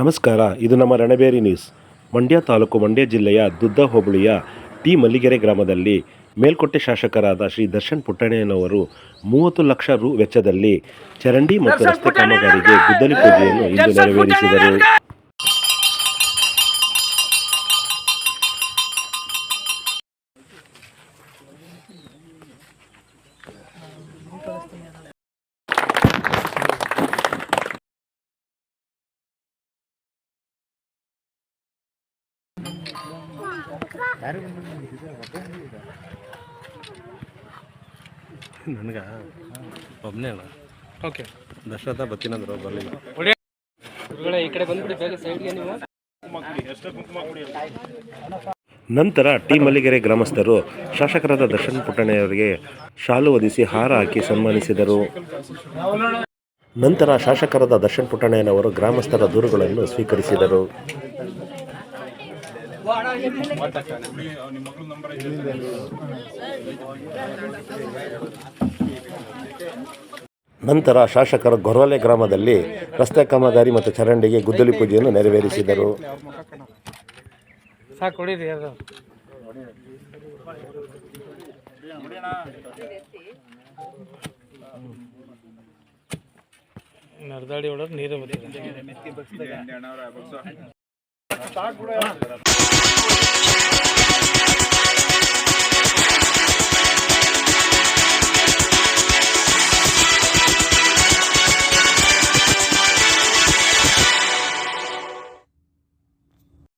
ನಮಸ್ಕಾರ. ಇದು ನಮ್ಮ ರಣಬೇರಿ ನ್ಯೂಸ್. ಮಂಡ್ಯ ತಾಲೂಕು, ಮಂಡ್ಯ ಜಿಲ್ಲೆಯ ದುದ್ದ ಹೋಬಳಿಯ ಟಿ ಮಲ್ಲಿಗೆರೆ ಗ್ರಾಮದಲ್ಲಿ ಮೇಲ್ಕೋಟೆ ಶಾಸಕರಾದ ಶ್ರೀ ದರ್ಶನ್ ಪುಟ್ಟಣ್ಣಯ್ಯನವರು 30 ಲಕ್ಷ ರು ವೆಚ್ಚದಲ್ಲಿ ಚರಂಡಿ ಮತ್ತು ರಸ್ತೆ ಕಾಮಗಾರಿಗೆ ಗುದ್ದಲಿ ಪೂಜೆಯನ್ನು ಇಂದು ನೆರವೇರಿಸಿದರು. ನನಗೆ ಒಬ್ಬನೇ ಅಲ್ಲ. ಓಕೆ, ದಶರಥ ಬತ್ತಿನಂದ್ರು ಬರಲಿಲ್ಲ. ಈ ಕಡೆ ಬಂದ್ಬಿಡಿ ಬೇಗ ಸೈಡ್ಗೆ ನೀವು. ನಂತರ ಟಿ ಮಲ್ಲಿಗೆರೆ ಗ್ರಾಮಸ್ಥರು ಶಾಸಕರಾದ ದರ್ಶನ್ ಪುಟ್ಟಣ್ಣಯ್ಯನವರಿಗೆ ಶಾಲು ಹೊದಿಸಿ ಹಾರ ಹಾಕಿ ಸನ್ಮಾನಿಸಿದರು. ನಂತರ ಶಾಸಕರಾದ ದರ್ಶನ್ ಪುಟ್ಟಣ್ಣಯ್ಯನವರು ಗ್ರಾಮಸ್ಥರ ದೂರುಗಳನ್ನು ಸ್ವೀಕರಿಸಿದರು. ನಂತರ ಶಾಸಕರು ಗೊರವಲೆ ಗ್ರಾಮದಲ್ಲಿ ರಸ್ತೆ ಕಾಮಗಾರಿ ಮತ್ತು ಚರಂಡಿಗೆ ಗುದ್ದಲಿ ಪೂಜೆಯನ್ನು ನೆರವೇರಿಸಿದರು. ನರ್ದಾಡಿ ಒಳಗೆ ನೀರು